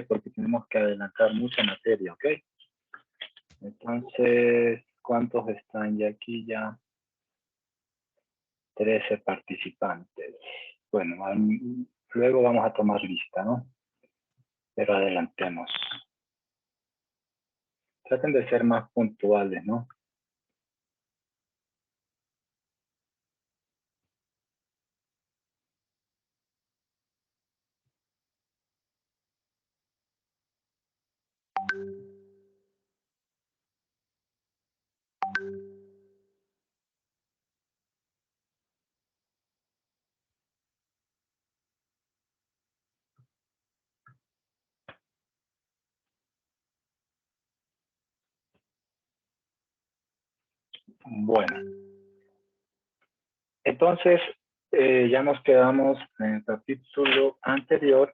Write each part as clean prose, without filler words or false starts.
porque tenemos que adelantar mucha materia, ¿ok? Entonces, ¿cuántos están ya aquí? Ya 13 participantes. Bueno, luego vamos a tomar lista, ¿no? Pero adelantemos. Traten de ser más puntuales, ¿no? Bueno. Entonces, ya nos quedamos en el capítulo anterior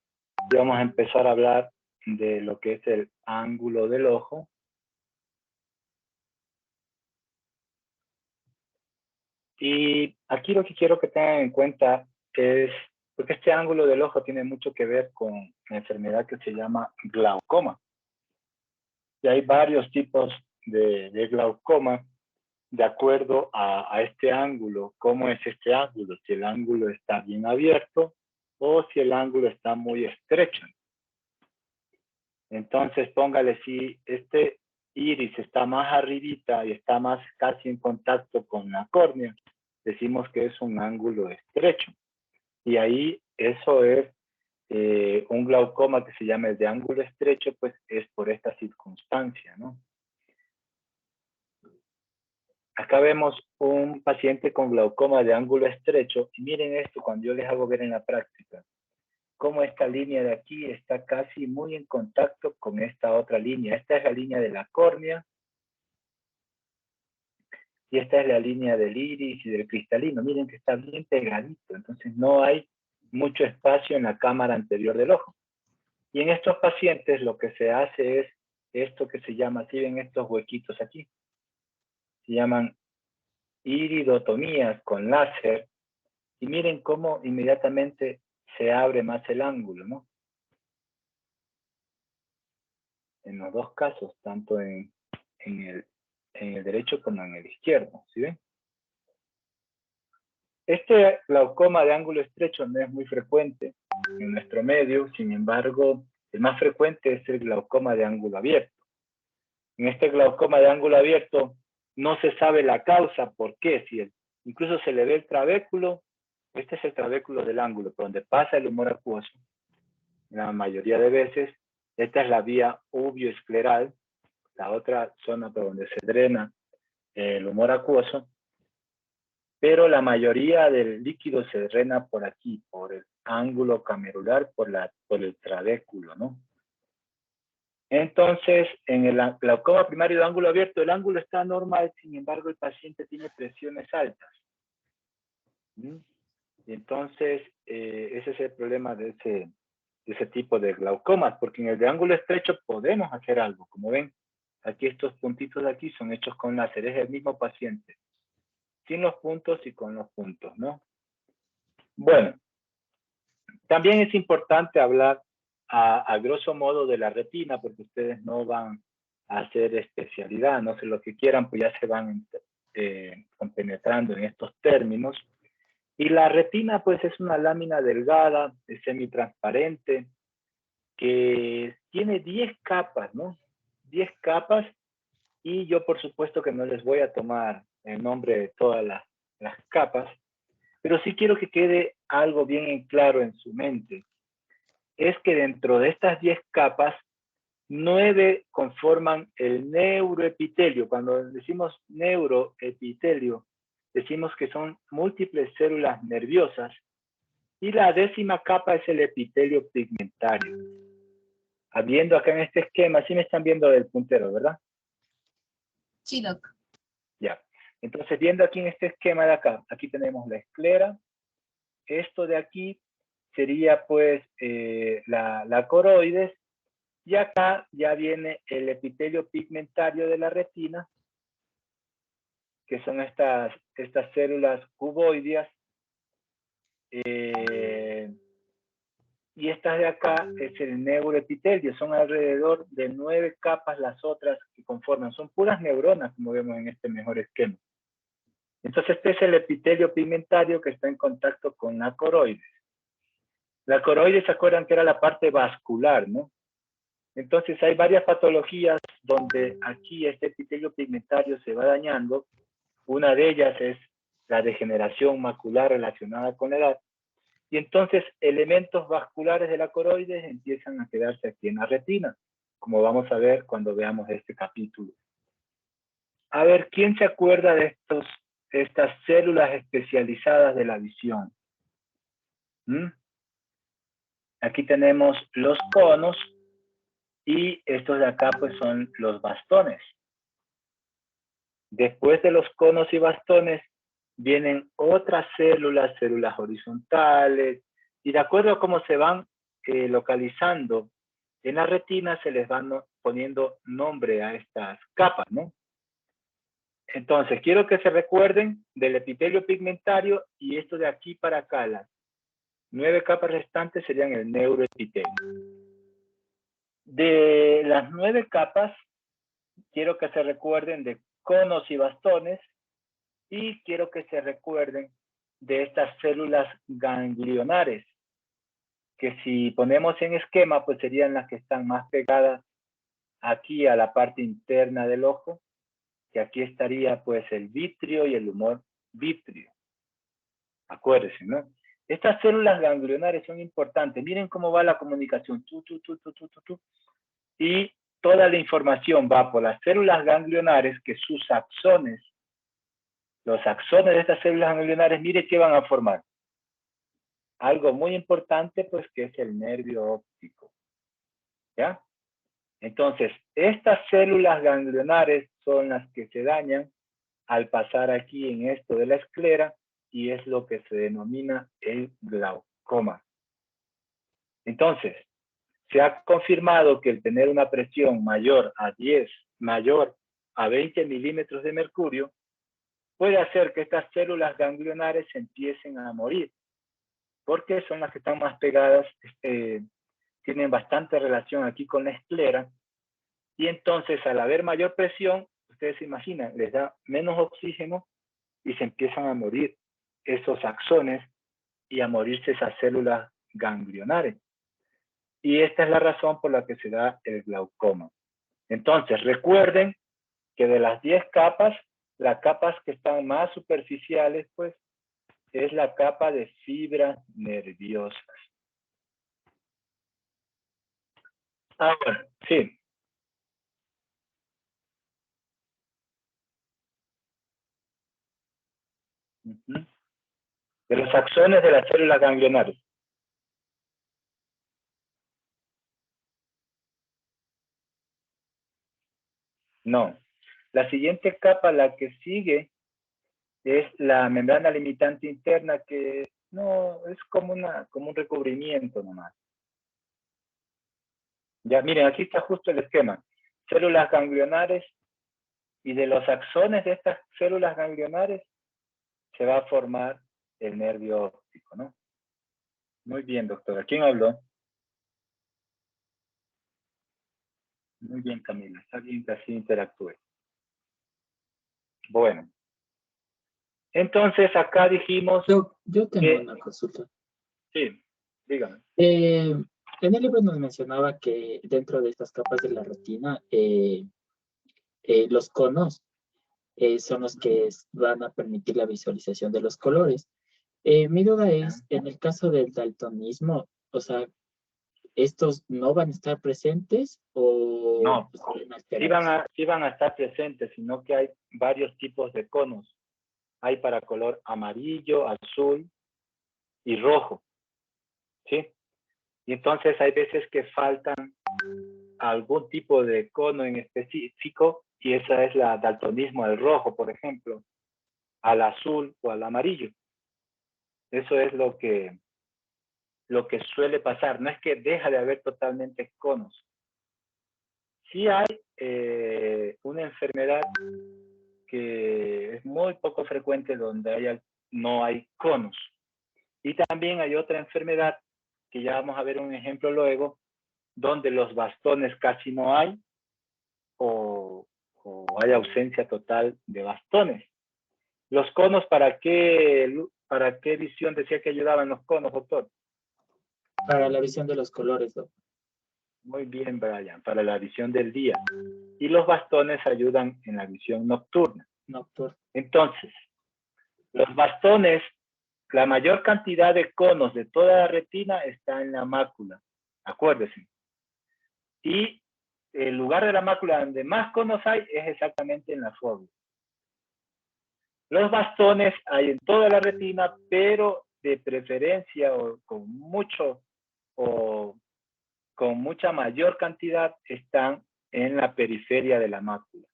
y vamos a empezar a hablar de lo que es el ángulo del ojo. Y aquí lo que quiero que tengan en cuenta es, porque este ángulo del ojo tiene mucho que ver con la enfermedad que se llama glaucoma. Y hay varios tipos de glaucoma de acuerdo a este ángulo. ¿Cómo es este ángulo? Si el ángulo está bien abierto o si el ángulo está muy estrecho. Entonces, póngale, si este iris está más arribita y está más casi en contacto con la córnea, decimos que es un ángulo estrecho. Y ahí eso es un glaucoma que se llama el de ángulo estrecho, pues es por esta circunstancia, ¿no? Acá vemos un paciente con glaucoma de ángulo estrecho y miren esto cuando yo les hago ver en la práctica. Cómo esta línea de aquí está casi muy en contacto con esta otra línea. Esta es la línea de la córnea y esta es la línea del iris y del cristalino. Miren que está bien pegadito, entonces no hay mucho espacio en la cámara anterior del ojo. Y en estos pacientes lo que se hace es esto que se llama, si ven estos huequitos aquí, se llaman iridotomías con láser, y miren cómo inmediatamente se abre más el ángulo, ¿no? En los dos casos, tanto en el derecho como en el izquierdo, ¿sí ven? Este glaucoma de ángulo estrecho no es muy frecuente en nuestro medio, sin embargo, el más frecuente es el glaucoma de ángulo abierto. En este glaucoma de ángulo abierto no se sabe la causa, por qué, si incluso se le ve el trabéculo, este es el trabéculo del ángulo, por donde pasa el humor acuoso. La mayoría de veces, esta es la vía ubioescleral, la otra zona por donde se drena el humor acuoso, pero la mayoría del líquido se drena por aquí, por el ángulo camerular, por el trabéculo, ¿no? Entonces, en el glaucoma primario de ángulo abierto, el ángulo está normal, sin embargo, el paciente tiene presiones altas. ¿Mm? Y entonces, ese es el problema de ese tipo de glaucomas, porque en el de ángulo estrecho podemos hacer algo. Como ven, aquí estos puntitos de aquí son hechos con láser, es el mismo paciente, sin los puntos y con los puntos, ¿no? Bueno, también es importante hablar a grosso modo de la retina, porque ustedes no van a hacer especialidad, no sé lo que quieran, pues ya se van compenetrando en estos términos. Y la retina, pues, es una lámina delgada, semitransparente, que tiene 10 capas, ¿no? 10 capas, y yo, por supuesto, que no les voy a tomar el nombre de todas las capas, pero sí quiero que quede algo bien en claro en su mente. Es que dentro de estas 10 capas, 9 conforman el neuroepitelio. Cuando decimos neuroepitelio, decimos que son múltiples células nerviosas, y la 10ª capa es el epitelio pigmentario. Viendo acá en este esquema, sí me están viendo el puntero, ¿verdad? Sí, doc. Ya. Entonces, viendo aquí en este esquema de acá, aquí tenemos la esclera. Esto de aquí sería, pues, la coroides. Y acá ya viene el epitelio pigmentario de la retina, que son estas células cuboideas. Y esta de acá es el neuroepitelio. Son alrededor de 9 capas las otras que conforman. Son puras neuronas, como vemos en este mejor esquema. Entonces este es el epitelio pigmentario que está en contacto con la coroides. La coroides, ¿se acuerdan que era la parte vascular, no? Entonces hay varias patologías donde aquí este epitelio pigmentario se va dañando. Una de ellas es la degeneración macular relacionada con la edad. Y entonces elementos vasculares de la coroides empiezan a quedarse aquí en la retina, como vamos a ver cuando veamos este capítulo. A ver, ¿quién se acuerda de estas células especializadas de la visión? Aquí tenemos los conos y estos de acá pues son los bastones. Después de los conos y bastones vienen otras células, células horizontales, y de acuerdo a cómo se van localizando en la retina, se les van poniendo nombre a estas capas, ¿no? Entonces, quiero que se recuerden del epitelio pigmentario y esto de aquí para acá, las 9 capas restantes serían el neuroepitelio. De las 9 capas, quiero que se recuerden de conos y bastones, y quiero que se recuerden de estas células ganglionares, que si ponemos en esquema, pues serían las que están más pegadas aquí a la parte interna del ojo, que aquí estaría pues el vitrio y el humor vitrio. Acuérdense, ¿no? Estas células ganglionares son importantes. Miren cómo va la comunicación. Y toda la información va por las células ganglionares, que sus axones, los axones de estas células ganglionares, mire qué van a formar. Algo muy importante, pues, que es el nervio óptico. ¿Ya? Entonces, estas células ganglionares son las que se dañan al pasar aquí en esto de la esclera, y es lo que se denomina el glaucoma. Entonces, se ha confirmado que el tener una presión mayor a 10, mayor a 20 milímetros de mercurio, puede hacer que estas células ganglionares empiecen a morir, porque son las que están más pegadas, tienen bastante relación aquí con la esclera, y entonces al haber mayor presión, ustedes se imaginan, les da menos oxígeno y se empiezan a morir esos axones y a morirse esas células ganglionares. Y esta es la razón por la que se da el glaucoma. Entonces, recuerden que de las 10 capas, las capas que están más superficiales, pues, es la capa de fibras nerviosas. Ahora, sí. De los axones de las células ganglionares. No. La siguiente capa, la que sigue, es la membrana limitante interna, que no es como un recubrimiento nomás. Ya, miren, aquí está justo el esquema. Células ganglionares, y de los axones de estas células ganglionares se va a formar el nervio óptico, ¿no? Muy bien, doctora. ¿Quién habló? Muy bien, Camila. Está bien que así interactúe. Bueno. Entonces, acá dijimos... Yo tengo una consulta. Sí, dígame. En el libro nos mencionaba que dentro de estas capas de la retina, los conos son los que van a permitir la visualización de los colores. Mi duda es, en el caso del daltonismo, o sea, ¿estos no van a estar presentes o no, sí van a estar presentes, sino que hay varios tipos de conos. Hay para color amarillo, azul y rojo, ¿sí? Y entonces hay veces que faltan algún tipo de cono en específico, y esa es la daltonismo al rojo, por ejemplo, al azul o al amarillo. Eso es lo que suele pasar. No es que deja de haber totalmente conos. Sí hay una enfermedad que es muy poco frecuente donde no hay conos. Y también hay otra enfermedad que ya vamos a ver un ejemplo luego, donde los bastones casi no hay o hay ausencia total de bastones. Los conos, ¿para qué visión decía que ayudaban los conos, doctor? Para la visión de los colores, doctor. Muy bien, Brian, para la visión del día. Y los bastones ayudan en la visión nocturna. Entonces, los bastones, la mayor cantidad de conos de toda la retina está en la mácula. Acuérdense. Y el lugar de la mácula donde más conos hay es exactamente en la fóvea. Los bastones hay en toda la retina, pero de preferencia o con mucha mayor cantidad están en la periferia de la mácula.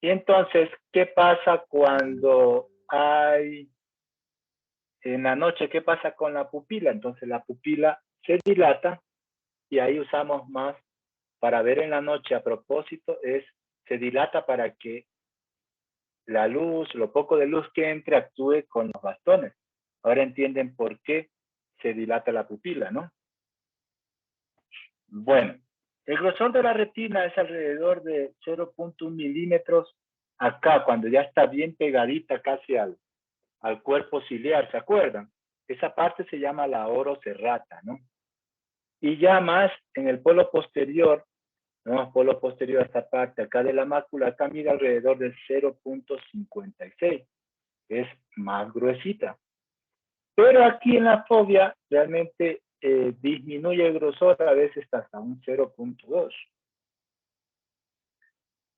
Y entonces, ¿qué pasa cuando hay en la noche? ¿Qué pasa con la pupila? Entonces la pupila se dilata y ahí usamos más para ver en la noche. A propósito, se dilata para que la luz, lo poco de luz que entre, actúe con los bastones. Ahora entienden por qué se dilata la pupila, ¿no? Bueno, el grosor de la retina es alrededor de 0.1 milímetros acá, cuando ya está bien pegadita casi al cuerpo ciliar, ¿se acuerdan? Esa parte se llama la oro serrata, ¿no? Y ya más en el polo posterior, ¿no? Polo posterior a esta parte acá de la mácula, acá mide alrededor de 0.56. Es más gruesita. Pero aquí en la fovea realmente disminuye el grosor a veces hasta un 0.2.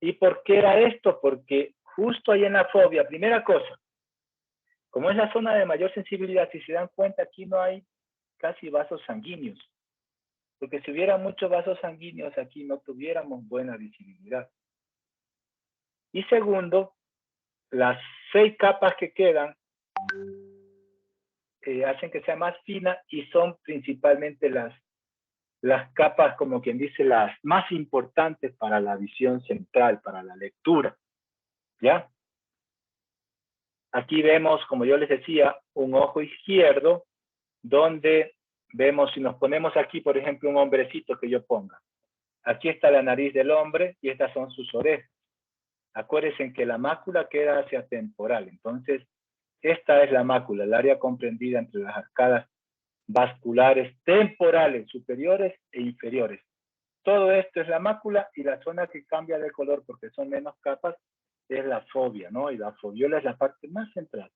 ¿Y por qué era esto? Porque justo ahí en la fovea, primera cosa, como es la zona de mayor sensibilidad, si se dan cuenta, aquí no hay casi vasos sanguíneos. Porque si hubiera muchos vasos sanguíneos aquí no tuviéramos buena visibilidad. Y segundo, las 6 capas que quedan hacen que sea más fina y son principalmente las capas, como quien dice, las más importantes para la visión central, para la lectura. ¿Ya? Aquí vemos, como yo les decía, un ojo izquierdo, donde vemos, si nos ponemos aquí, por ejemplo, un hombrecito que yo ponga. Aquí está la nariz del hombre y estas son sus orejas. Acuérdense que la mácula queda hacia temporal. Entonces, esta es la mácula, el área comprendida entre las arcadas vasculares temporales, superiores e inferiores. Todo esto es la mácula y la zona que cambia de color porque son menos capas es la fovea, ¿no? Y la foviola es la parte más central.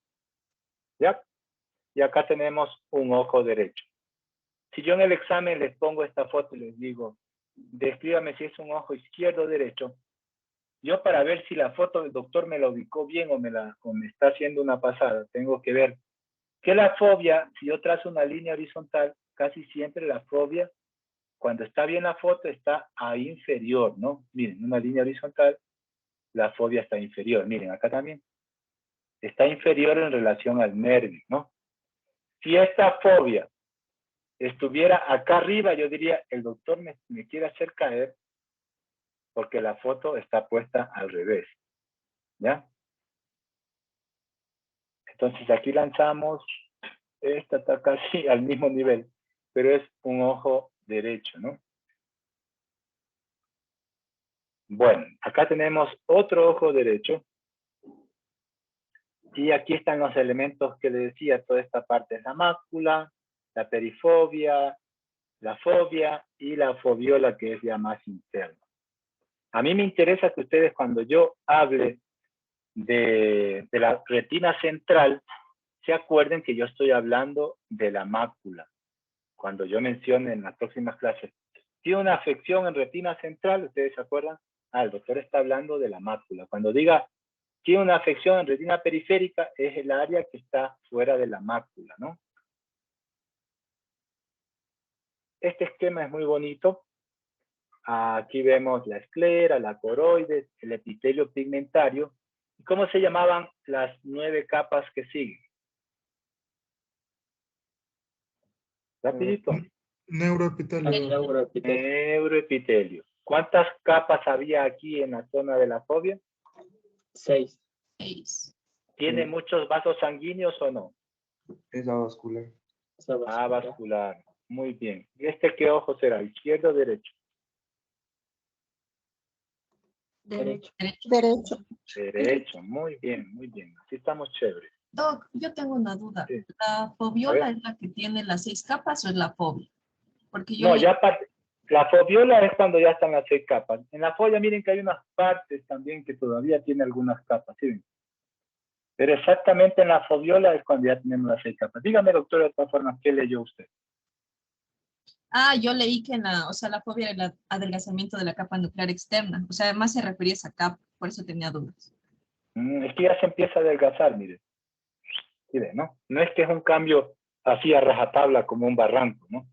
¿Ya? Y acá tenemos un ojo derecho. Si yo en el examen les pongo esta foto y les digo, descríbame si es un ojo izquierdo o derecho, yo para ver si la foto del doctor me la ubicó bien o me está haciendo una pasada, tengo que ver que la fovea, si yo trazo una línea horizontal, casi siempre la fovea, cuando está bien la foto, está a inferior, ¿no? Miren, una línea horizontal, la fovea está inferior. Miren, acá también. Está inferior en relación al nervio, ¿no? Si esta fovea estuviera acá arriba, yo diría, el doctor me quiere hacer caer porque la foto está puesta al revés, ¿ya? Entonces aquí lanzamos, esta está casi al mismo nivel, pero es un ojo derecho, ¿no? Bueno, acá tenemos otro ojo derecho. Y aquí están los elementos que les decía, toda esta parte es la mácula, la perifovea, la fovea y la foviola, que es ya más interna. A mí me interesa que ustedes, cuando yo hable de la retina central, se acuerden que yo estoy hablando de la mácula. Cuando yo mencione en las próximas clases, tiene una afección en retina central, ¿ustedes se acuerdan? El doctor está hablando de la mácula. Cuando diga tiene una afección en retina periférica, es el área que está fuera de la mácula, ¿no? Este esquema es muy bonito. Aquí vemos la esclera, la coroides, el epitelio pigmentario. ¿Cómo se llamaban las 9 capas que siguen? Rapidito. Neuroepitelio. Neuroepitelio. ¿Cuántas capas había aquí en la zona de la fovea? 6. 6. ¿Tiene muchos vasos sanguíneos o no? Es la vascular. O sea, vascular. Avascular. Muy bien. ¿Y este qué ojo será? ¿Izquierdo o derecho? Derecho. Derecho. Derecho. Muy bien, muy bien. Así estamos chéveres. Doc, yo tengo una duda. Sí. ¿La A foviola ver. es la que tiene las 6 capas o es la fobia? Porque yo No, leí- ya la fobiola es cuando ya están las 6 capas. En la fobia miren que hay unas partes también que todavía tiene algunas capas, ¿sí ven? Pero exactamente en la fobiola es cuando ya tenemos las 6 capas. Dígame, doctor, de todas formas, ¿qué leyó usted? yo leí que o sea, la fobia era el adelgazamiento de la capa nuclear externa. O sea, además se refería a esa capa, por eso tenía dudas. Es que ya se empieza a adelgazar, mire. ¿Sí ve, no? No es que es un cambio así a rajatabla como un barranco, ¿no?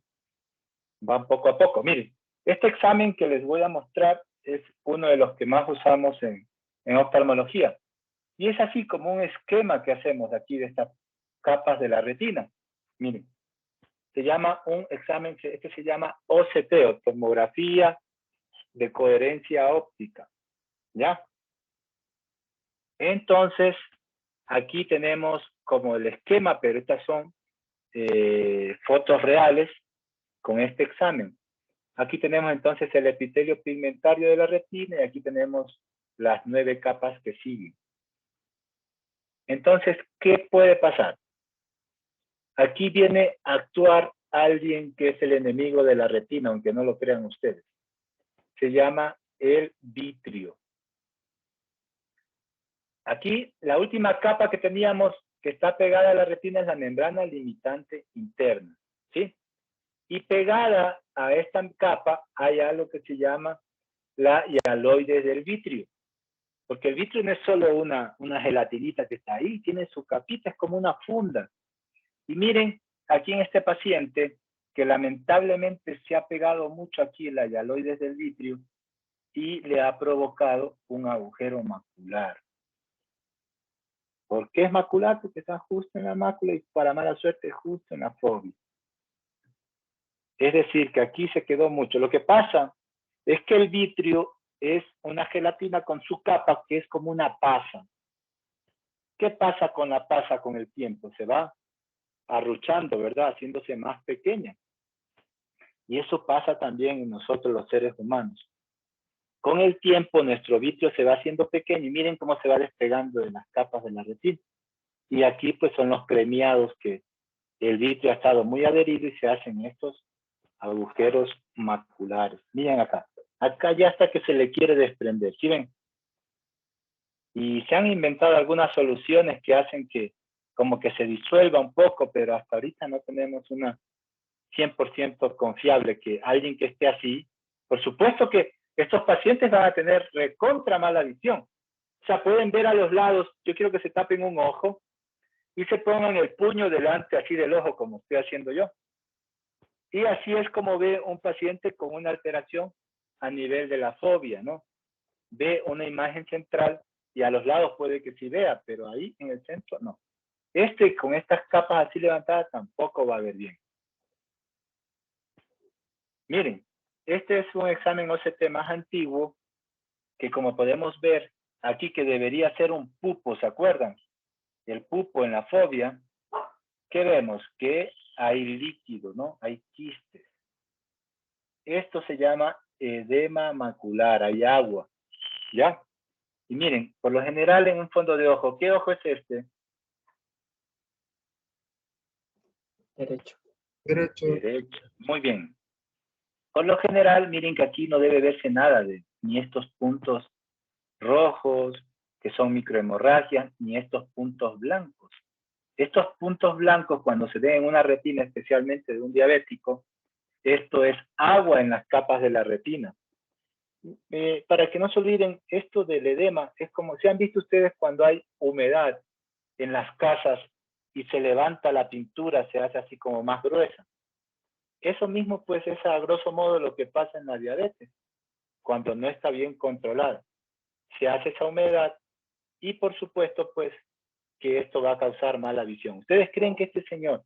Va poco a poco. Miren, este examen que les voy a mostrar es uno de los que más usamos en oftalmología. Y es así como un esquema que hacemos aquí de estas capas de la retina. Miren, se llama un examen, este se llama OCT, o tomografía de coherencia óptica. ¿Ya? Entonces, aquí tenemos como el esquema, pero estas son fotos reales con este examen. Aquí tenemos entonces el epitelio pigmentario de la retina y aquí tenemos las 9 capas que siguen. Entonces, ¿qué puede pasar? Aquí viene a actuar alguien que es el enemigo de la retina, aunque no lo crean ustedes. Se llama el vitrio. Aquí, la última capa que teníamos que está pegada a la retina es la membrana limitante interna, ¿sí? Y pegada a esta capa hay algo que se llama la hialoide del vitrio. Porque el vitrio no es solo una gelatinita que está ahí, tiene su capita, es como una funda. Y miren, aquí en este paciente, que lamentablemente se ha pegado mucho aquí en la hialoides del vitrio y le ha provocado un agujero macular. ¿Por qué es macular? Porque está justo en la mácula y para mala suerte justo en la fovea. Es decir, que aquí se quedó mucho. Lo que pasa es que el vitrio es una gelatina con su capa que es como una pasa. ¿Qué pasa con la pasa con el tiempo? Se va arruchando, ¿verdad? Haciéndose más pequeña. Y eso pasa también en nosotros los seres humanos. Con el tiempo nuestro vitrio se va haciendo pequeño y miren cómo se va despegando de las capas de la retina. Y aquí pues son los premiados que el vitrio ha estado muy adherido y se hacen estos agujeros maculares. Miren acá. Acá ya hasta que se le quiere desprender. ¿Sí ven? Y se han inventado algunas soluciones que hacen que como que se disuelva un poco, pero hasta ahorita no tenemos una 100% confiable que alguien que esté así, por supuesto que estos pacientes van a tener recontra mala visión. O sea, pueden ver a los lados, yo quiero que se tapen un ojo y se pongan el puño delante así del ojo como estoy haciendo yo. Y así es como ve un paciente con una alteración a nivel de la fobia, ¿no? Ve una imagen central y a los lados puede que sí vea, pero ahí en el centro no. Con estas capas así levantadas tampoco va a ver bien. Miren, este es un examen OCT más antiguo que como podemos ver aquí que debería ser un pupo, ¿se acuerdan? El pupo en la fobia, ¿qué vemos? Que hay líquido, ¿no? Hay quistes. Esto se llama edema macular, hay agua, ¿ya? Y miren, por lo general en un fondo de ojo, ¿qué ojo es este? Derecho. Derecho. Derecho. Muy bien. Por lo general, miren que aquí no debe verse nada ni estos puntos rojos, que son microhemorragias, ni estos puntos blancos. Estos puntos blancos, cuando se den en una retina, especialmente de un diabético, esto es agua en las capas de la retina. Para que no se olviden, esto del edema es como, ¿se han visto ustedes cuando hay humedad en las casas y se levanta la pintura, se hace así como más gruesa? Eso mismo pues es a grosso modo lo que pasa en la diabetes, cuando no está bien controlada. Se hace esa humedad y por supuesto pues que esto va a causar mala visión. ¿Ustedes creen que este señor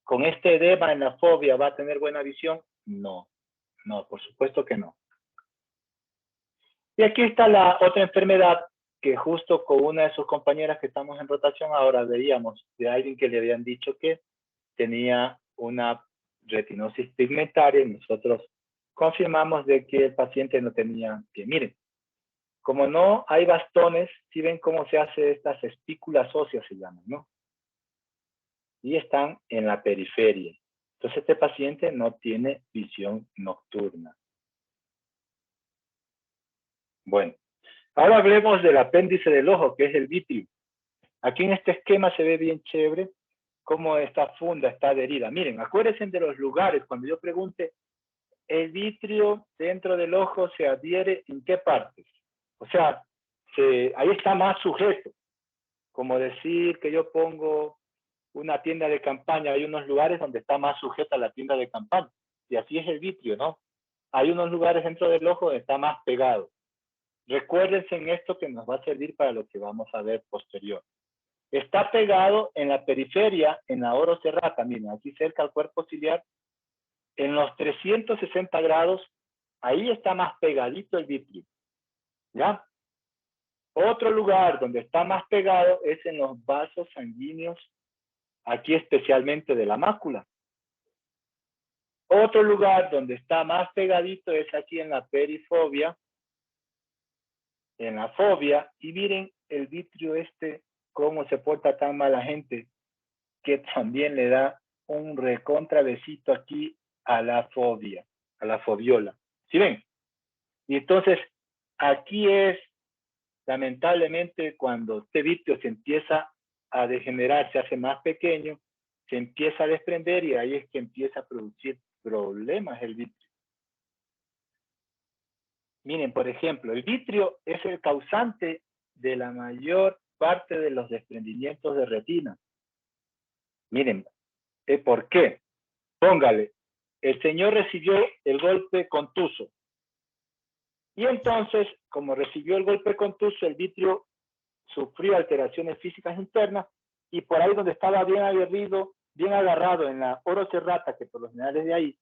con este edema en la fobia va a tener buena visión? No, no, por supuesto que no. Y aquí está la otra enfermedad que justo con una de sus compañeras que estamos en rotación ahora veíamos de alguien que le habían dicho que tenía una retinosis pigmentaria y nosotros confirmamos de que el paciente no tenía pie. Miren, como no hay bastones, si ven cómo se hace estas espículas óseas, se llaman, ¿no? Y están en la periferia. Entonces este paciente no tiene visión nocturna. Bueno, ahora hablemos del apéndice del ojo, que es el vitrio. Aquí en este esquema se ve bien chévere cómo esta funda está adherida. Miren, acuérdense de los lugares. Cuando yo pregunte, ¿el vitrio dentro del ojo se adhiere en qué partes? O sea, ahí está más sujeto. Como decir que yo pongo una tienda de campaña, hay unos lugares donde está más sujeta la tienda de campaña. Y así es el vitrio, ¿no? Hay unos lugares dentro del ojo donde está más pegado. Recuérdense en esto que nos va a servir para lo que vamos a ver posterior. Está pegado en la periferia, en la oro serrata, miren, aquí cerca al cuerpo ciliar, en los 360 grados, ahí está más pegadito el vitrio, ¿ya? Otro lugar donde está más pegado es en los vasos sanguíneos, aquí especialmente de la mácula. Otro lugar donde está más pegadito es aquí en la perifobia, en la fobia, y miren el vitrio cómo se porta tan mal la gente, que también le da un recontra besito aquí a la fobia, a la fobiola. ¿Sí ven? Y entonces, aquí es, lamentablemente, cuando este vitrio se empieza a degenerar, se hace más pequeño, se empieza a desprender y ahí es que empieza a producir problemas el vitrio. Miren, por ejemplo, el vitrio es el causante de la mayor parte de los desprendimientos de retina. Miren, ¿por qué? Póngale, el señor recibió el golpe contuso. Y entonces, como recibió el golpe contuso, el vitrio sufrió alteraciones físicas internas y por ahí donde estaba bien aguerrido, bien agarrado en la oro serrata, que por lo general es de ahí,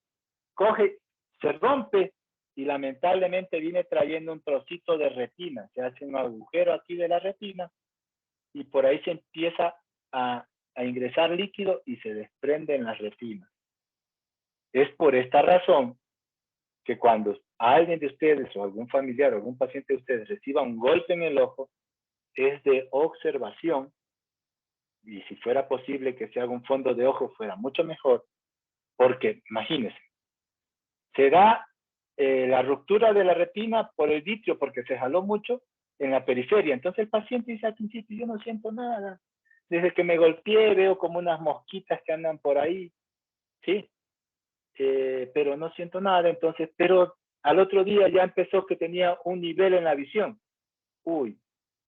coge, se rompe y lamentablemente viene trayendo un trocito de retina. Se hace un agujero aquí de la retina y por ahí se empieza a ingresar líquido y se desprende en las retinas. Es por esta razón que cuando alguien de ustedes o algún familiar o algún paciente de ustedes reciba un golpe en el ojo, es de observación, y si fuera posible que se haga un fondo de ojo fuera mucho mejor, porque imagínense, se da la ruptura de la retina por el vitrio porque se jaló mucho en la periferia. Entonces el paciente dice al principio, yo no siento nada. Desde que me golpeé veo como unas mosquitas que andan por ahí, ¿sí? Pero no siento nada. Entonces, pero al otro día ya empezó que tenía un nivel en la visión. Uy,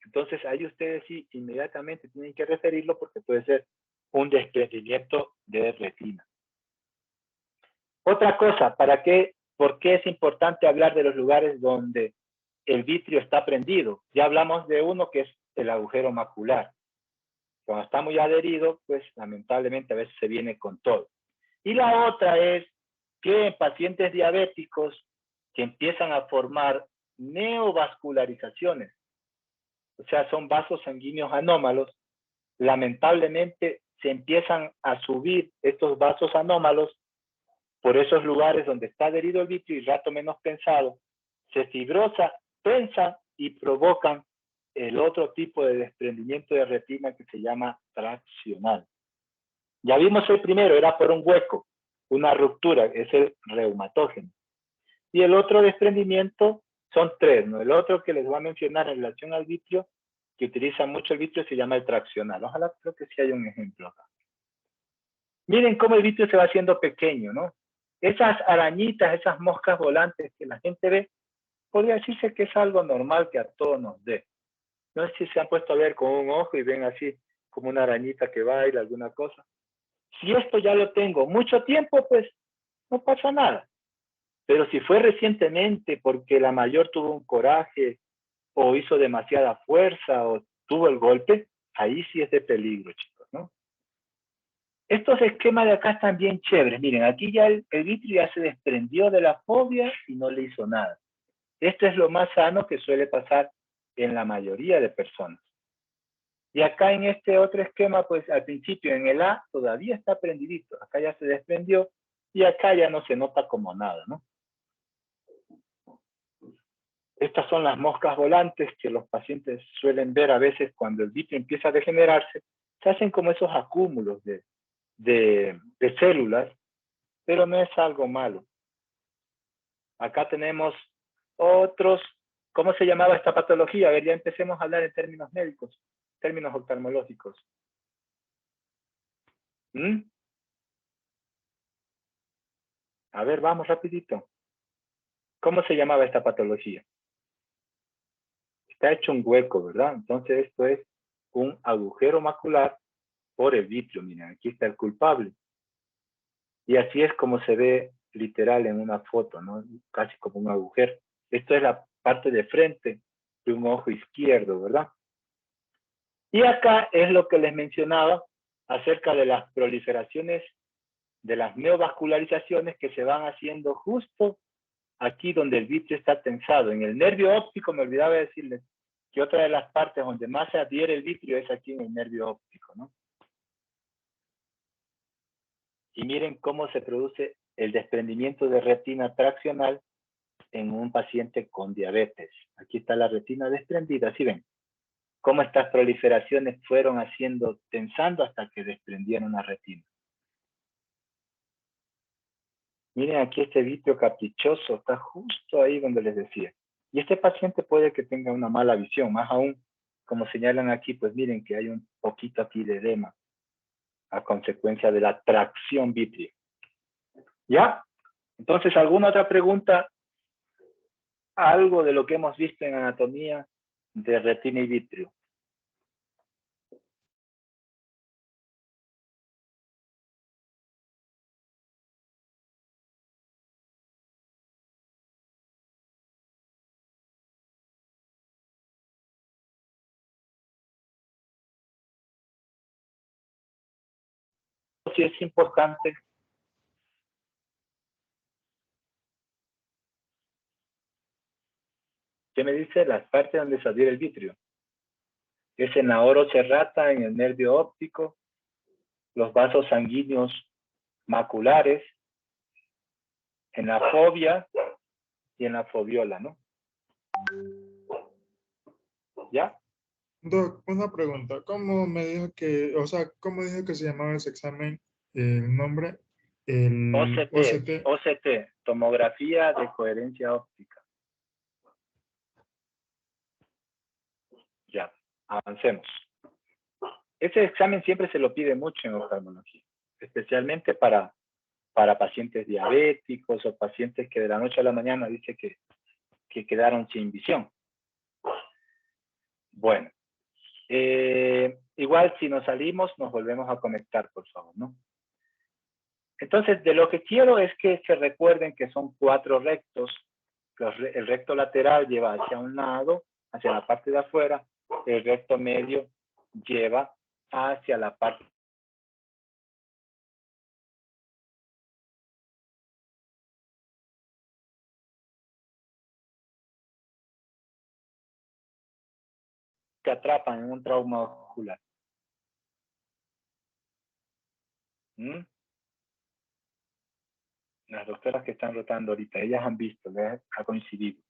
entonces ahí ustedes sí inmediatamente tienen que referirlo porque puede ser un desprendimiento de retina. Otra cosa, ¿por qué es importante hablar de los lugares donde el vitrio está prendido? Ya hablamos de uno que es el agujero macular. Cuando está muy adherido, pues lamentablemente a veces se viene con todo. Y la otra es que en pacientes diabéticos que empiezan a formar neovascularizaciones, o sea, son vasos sanguíneos anómalos, lamentablemente se empiezan a subir estos vasos anómalos por esos lugares donde está adherido el vitrio y rato menos pensado, se fibrosa, tensa y provocan el otro tipo de desprendimiento de retina que se llama traccional. Ya vimos el primero, era por un hueco, una ruptura, es el reumatógeno. Y el otro desprendimiento son tres, ¿no? El otro que les voy a mencionar en relación al vitrio, que utiliza mucho el vitrio, se llama el traccional. Ojalá creo que sí haya un ejemplo acá. Miren cómo el vitrio se va haciendo pequeño, ¿no? Esas arañitas, esas moscas volantes que la gente ve, podría decirse que es algo normal que a todos nos dé. No sé si se han puesto a ver con un ojo y ven así como una arañita que baila, alguna cosa. Si esto ya lo tengo mucho tiempo, pues no pasa nada. Pero si fue recientemente porque la mayor tuvo un coraje o hizo demasiada fuerza o tuvo el golpe, ahí sí es de peligro, chicos, ¿no? Estos esquemas de acá están bien chéveres. Miren, aquí ya el vitrio ya se desprendió de la fobia y no le hizo nada. Esto es lo más sano que suele pasar en la mayoría de personas. Y acá en este otro esquema, pues al principio en el A todavía está prendidito. Acá ya se desprendió y acá ya no se nota como nada, ¿no? Estas son las moscas volantes que los pacientes suelen ver a veces cuando el vitrio empieza a degenerarse. Se hacen como esos acúmulos de células, pero no es algo malo. Acá tenemos otros. ¿Cómo se llamaba esta patología? A ver, ya empecemos a hablar en términos médicos, términos oftalmológicos. A ver, vamos rapidito. ¿Cómo se llamaba esta patología? Está hecho un hueco, ¿verdad? Entonces esto es un agujero macular por el vitrio. Miren, aquí está el culpable. Y así es como se ve literal en una foto, ¿no? Casi como un agujero. Esto es la parte de frente de un ojo izquierdo, ¿verdad? Y acá es lo que les mencionaba acerca de las proliferaciones, de las neovascularizaciones que se van haciendo justo aquí donde el vitrio está tensado. En el nervio óptico, me olvidaba decirles que otra de las partes donde más se adhiere el vitrio es aquí en el nervio óptico, ¿no? Y miren cómo se produce el desprendimiento de retina traccional en un paciente con diabetes. Aquí está la retina desprendida, ¿sí ven? Cómo estas proliferaciones fueron haciendo, tensando hasta que desprendieron la retina. Miren aquí este vitrio caprichoso, está justo ahí donde les decía. Y este paciente puede que tenga una mala visión, más aún, como señalan aquí, pues miren que hay un poquito aquí de edema a consecuencia de la tracción vitrea. ¿Ya? Entonces, ¿alguna otra pregunta? Algo de lo que hemos visto en anatomía de retina y vitrio. Sí es importante. ¿Qué me dice? Las partes donde se adhiere el vitrio. Es en la oro serrata, en el nervio óptico, los vasos sanguíneos maculares, en la fovea y en la foviola, ¿no? ¿Ya? Doc, una pregunta. ¿Cómo me dijo que, o sea, cómo dijo que se llamaba ese examen? El nombre, el OCT, tomografía de coherencia óptica. Ya, avancemos. Este examen siempre se lo pide mucho en oftalmología, especialmente para pacientes diabéticos o pacientes que de la noche a la mañana dice que quedaron sin visión. Bueno, igual si nos salimos nos volvemos a conectar, por favor, ¿no? Entonces, de lo que quiero es que se recuerden que son 4 rectos. El recto lateral lleva hacia un lado, hacia la parte de afuera. El recto medio lleva hacia la parte que atrapan en un trauma ocular. Las doctoras que están rotando ahorita, ellas han visto, les ha coincidido.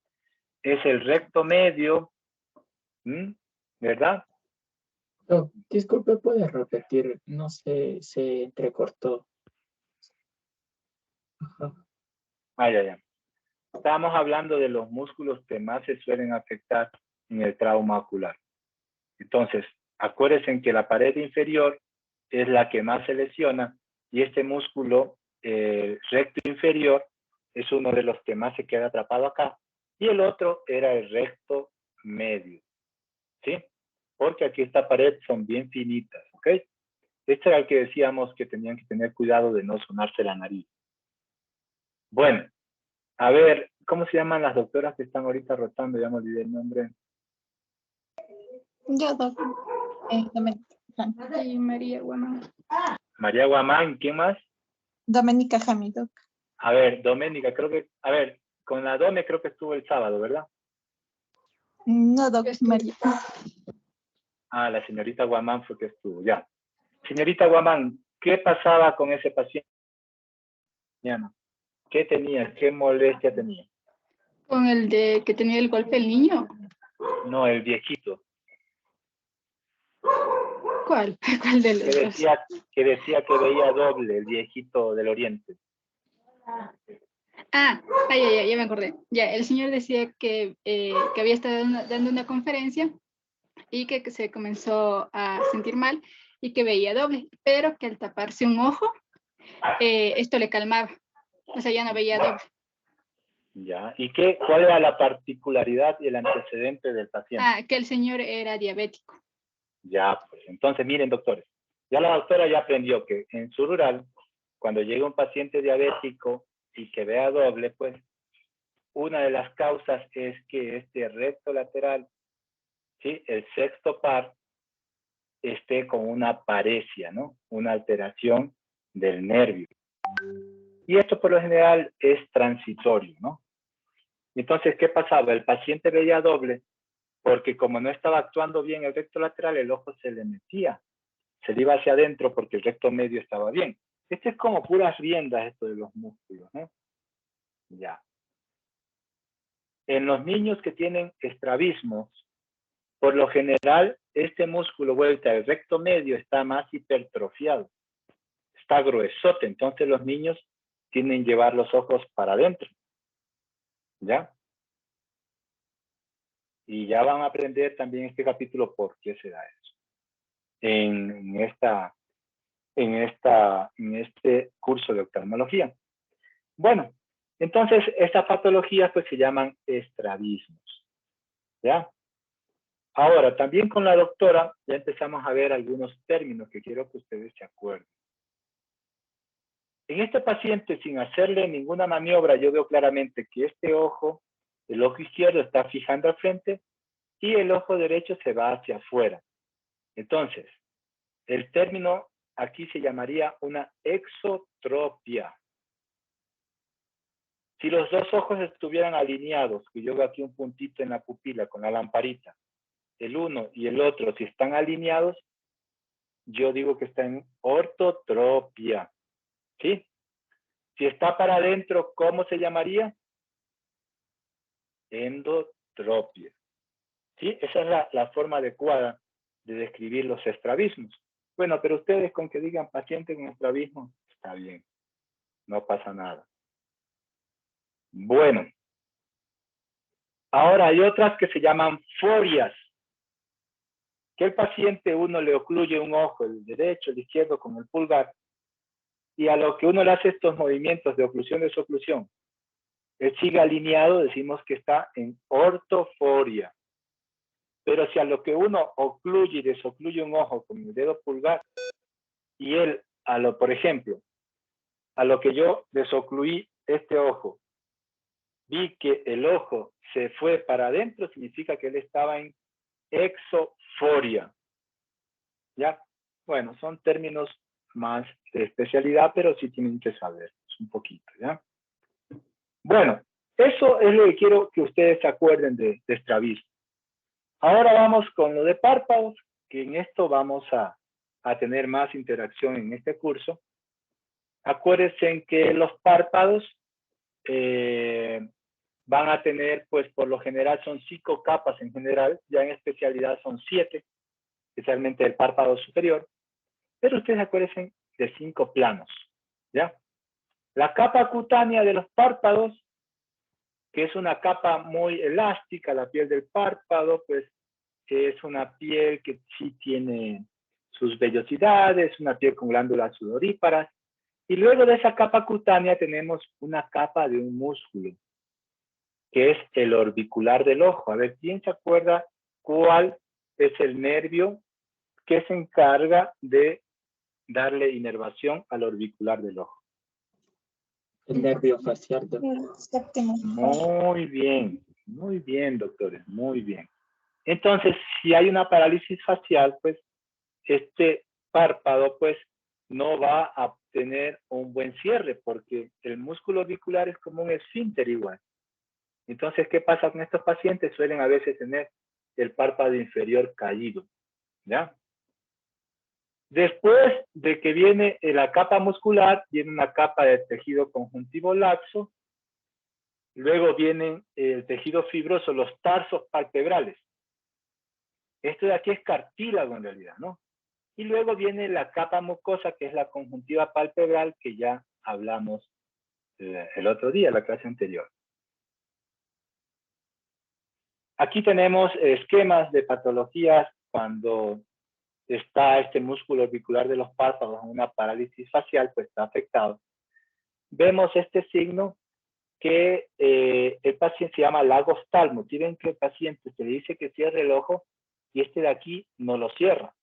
Es el recto medio, ¿verdad? No, disculpe, ¿puede repetir? No sé, se entrecortó. Ajá. Ya. Estamos hablando de los músculos que más se suelen afectar en el trauma ocular. Entonces, acuérdense que la pared inferior es la que más se lesiona y este músculo recto inferior es uno de los que más se queda atrapado acá y el otro era el recto medio, ¿sí? Porque aquí esta pared son bien finitas, ¿ok? Este era el que decíamos que tenían que tener cuidado de no sonarse la nariz. Bueno, a ver, ¿cómo se llaman las doctoras que están ahorita rotando? Ya me olvidé el nombre. Yo, doc. Y María Guamán. María Guamán, ¿quién más? Doménica Jami, doc. A ver, Doménica, creo que, a ver, con la Dome creo que estuvo el sábado, ¿verdad? No, doc, María. Ah, la señorita Guamán fue que estuvo, ya. Señorita Guamán, ¿qué pasaba con ese paciente? ¿Qué tenía? ¿Qué molestia tenía? Con el de que tenía el golpe el niño. No, el viejito. ¿Cuál? ¿Cuál de los Que dos? decía que veía doble, el viejito del oriente. Ya me acordé. Ya, el señor decía que había estado dando una conferencia y que se comenzó a sentir mal y que veía doble, pero que al taparse un ojo, esto le calmaba. O sea, ya no veía doble. Ya. ¿Y cuál era la particularidad y el antecedente del paciente? Que el señor era diabético. Ya, pues entonces miren, doctores. Ya la doctora ya aprendió que en su rural, cuando llega un paciente diabético y que vea doble, pues una de las causas es que este recto lateral, ¿sí? El sexto par, esté con una paresia, ¿no? Una alteración del nervio. Y esto por lo general es transitorio, ¿no? Entonces, ¿qué pasaba? El paciente veía doble porque como no estaba actuando bien el recto lateral, el ojo se le metía, se le iba hacia adentro porque el recto medio estaba bien. Esto es como puras riendas, esto de los músculos, ¿no? Ya. En los niños que tienen estrabismos, por lo general, este músculo vuelta al recto medio está más hipertrofiado, está gruesote, entonces los niños tienen que llevar los ojos para adentro, ¿ya? Y ya van a aprender también en este capítulo por qué se da eso. En este curso de oftalmología. Bueno, entonces estas patologías pues se llaman estrabismos, ¿ya? Ahora, también con la doctora ya empezamos a ver algunos términos que quiero que ustedes se acuerden. En este paciente, sin hacerle ninguna maniobra, yo veo claramente que este ojo, el ojo izquierdo está fijando al frente y el ojo derecho se va hacia afuera. Entonces, el término aquí se llamaría una exotropia. Si los dos ojos estuvieran alineados, que yo veo aquí un puntito en la pupila con la lamparita, el uno y el otro, si están alineados, yo digo que está en ortotropia. ¿Sí? Si está para adentro, ¿cómo se llamaría? Endotropia. ¿Sí? Esa es la forma adecuada de describir los estrabismos. Bueno, pero ustedes con que digan paciente con estrabismo, está bien. No pasa nada. Bueno. Ahora hay otras que se llaman forias. Que el paciente uno le ocluye un ojo, el derecho, el izquierdo con el pulgar, y a lo que uno le hace estos movimientos de oclusión y desoclusión, él sigue alineado, decimos que está en ortoforia. Pero si a lo que uno ocluye y desocluye un ojo con el dedo pulgar, y él, por ejemplo, a lo que yo desocluí este ojo, vi que el ojo se fue para adentro, significa que él estaba en exoforia. ¿Ya? Bueno, son términos más de especialidad, pero sí tienen que saber un poquito, ¿ya? Bueno, eso es lo que quiero que ustedes se acuerden de estrabismo. Ahora vamos con lo de párpados, que en esto vamos a tener más interacción en este curso. Acuérdense que los párpados van a tener, pues por lo general son 5 capas en general, ya en especialidad son 7, especialmente el párpado superior, pero ustedes acuérdense de 5 planos, ¿ya? La capa cutánea de los párpados, que es una capa muy elástica, la piel del párpado, pues es una piel que sí tiene sus vellosidades, una piel con glándulas sudoríparas, y luego de esa capa cutánea tenemos una capa de un músculo, que es el orbicular del ojo. A ver, ¿quién se acuerda cuál es el nervio que se encarga de darle inervación al orbicular del ojo? El nervio facial. El séptimo. Muy bien, doctores, muy bien. Entonces, si hay una parálisis facial, pues este párpado, pues no va a tener un buen cierre, porque el músculo orbicular es como un esfínter igual. Entonces, ¿qué pasa con estos pacientes? Suelen a veces tener el párpado inferior caído. ¿Ya? Después de que viene la capa muscular, viene una capa de tejido conjuntivo laxo. Luego viene el tejido fibroso, los tarsos palpebrales. Esto de aquí es cartílago en realidad, ¿no? Y luego viene la capa mucosa, que es la conjuntiva palpebral, que ya hablamos el otro día, la clase anterior. Aquí tenemos esquemas de patologías cuando está este músculo orbicular de los párpados en una parálisis facial, pues está afectado. Vemos este signo que el paciente se llama lagostalmo. Si ven que el paciente se le dice que cierre el ojo y este de aquí no lo cierra.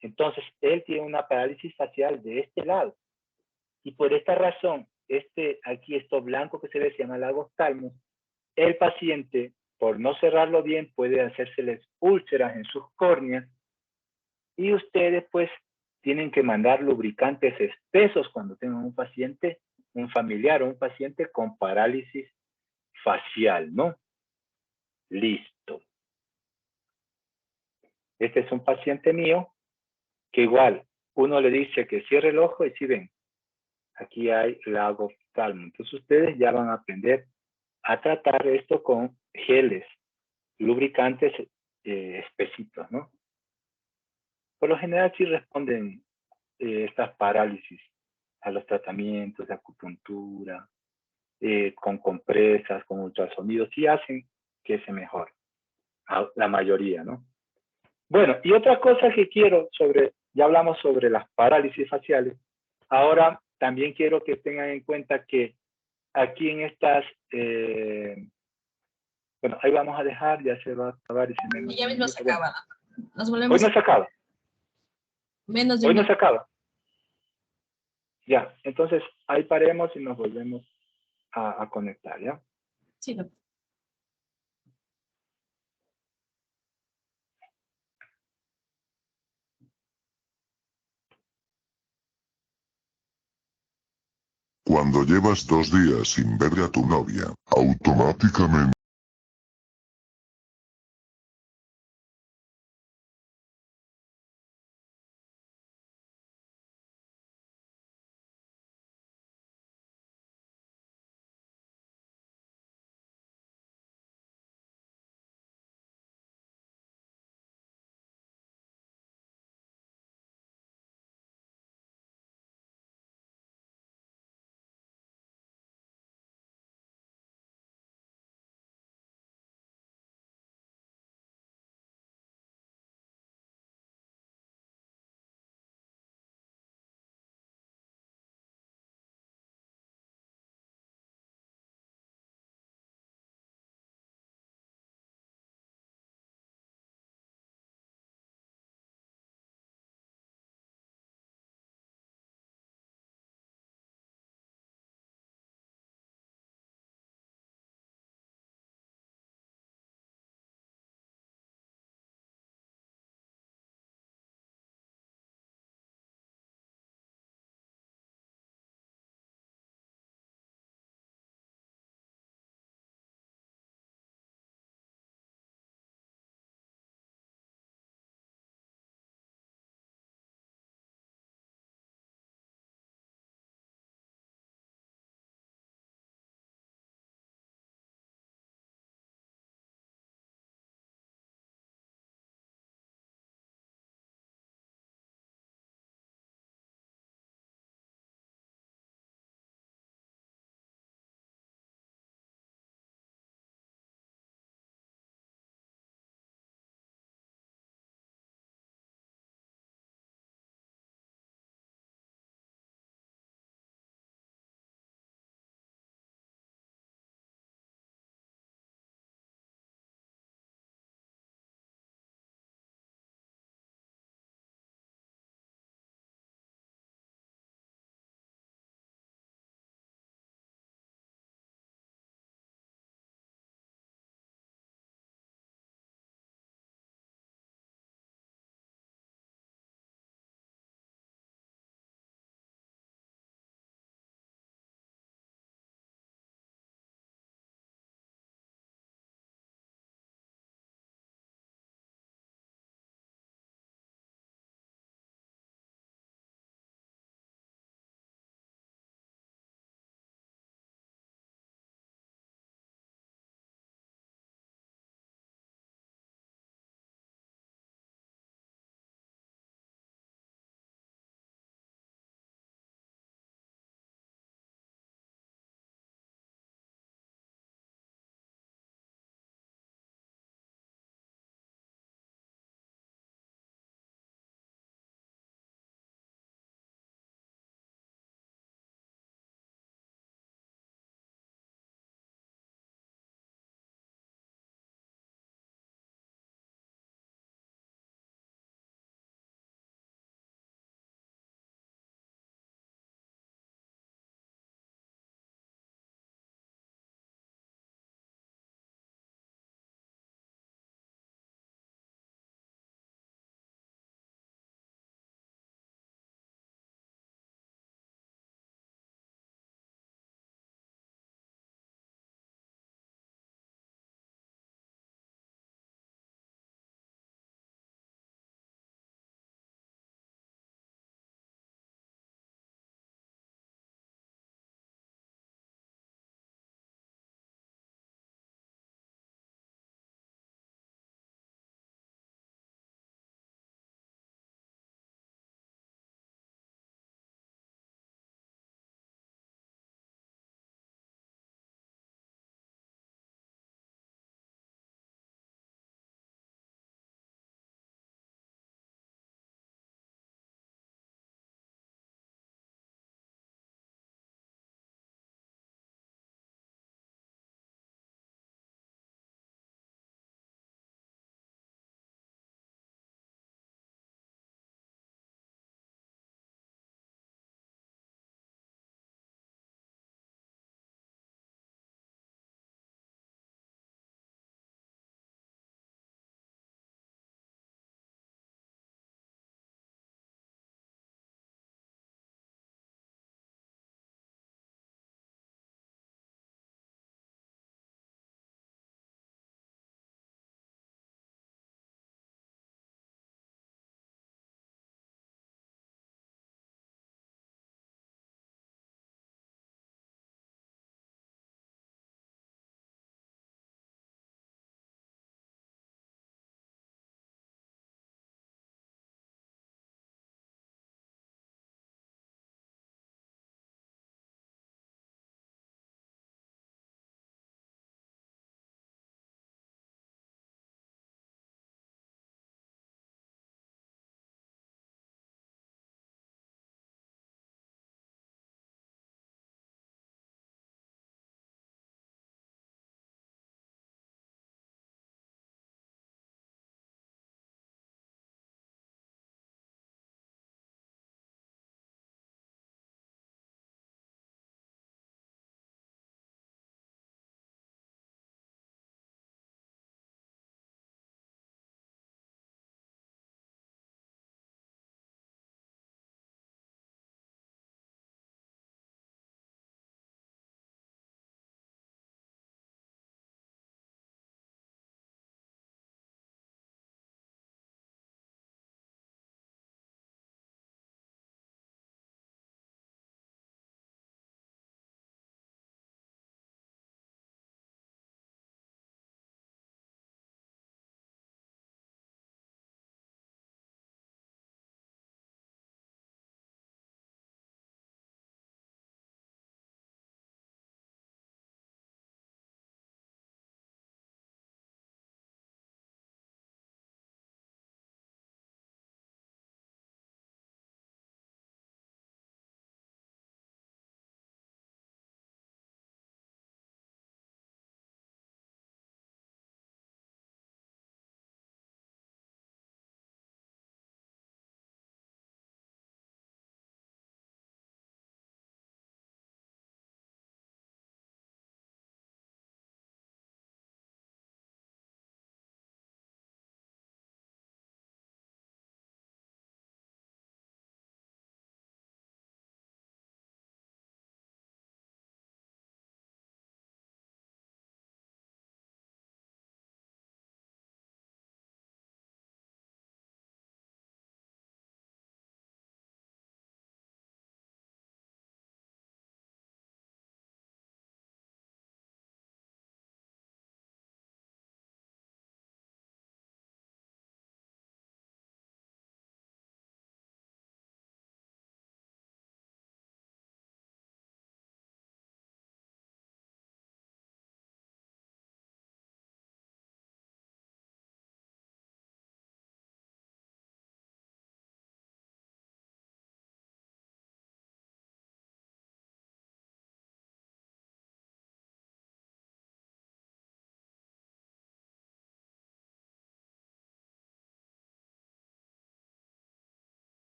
Entonces, él tiene una parálisis facial de este lado. Y por esta razón, esto blanco que se ve se llama lagostalmo. El paciente, por no cerrarlo bien, puede hacérseles úlceras en sus córneas. Y ustedes, pues, tienen que mandar lubricantes espesos cuando tengan un paciente, un familiar o un paciente con parálisis facial, ¿no? Listo. Este es un paciente mío que igual uno le dice que cierre el ojo y si ven, aquí hay lagostalmo. Entonces ustedes ya van a aprender a tratar esto con geles, lubricantes espesitos, ¿no? Por lo general sí responden estas parálisis a los tratamientos de acupuntura, con compresas, con ultrasonidos, sí hacen que se mejore, la mayoría, ¿no? Bueno, y otra cosa que quiero ya hablamos sobre las parálisis faciales, ahora también quiero que tengan en cuenta que aquí en estas, bueno, ahí vamos a dejar, ya se va a acabar. Y ya mismo se acaba. Nos Hoy volvemos no se acaba. menos de Hoy un no se acaba. Ya, entonces ahí paremos y nos volvemos a conectar, ¿ya? Sí, doctor. Cuando llevas 2 días sin ver a tu novia, automáticamente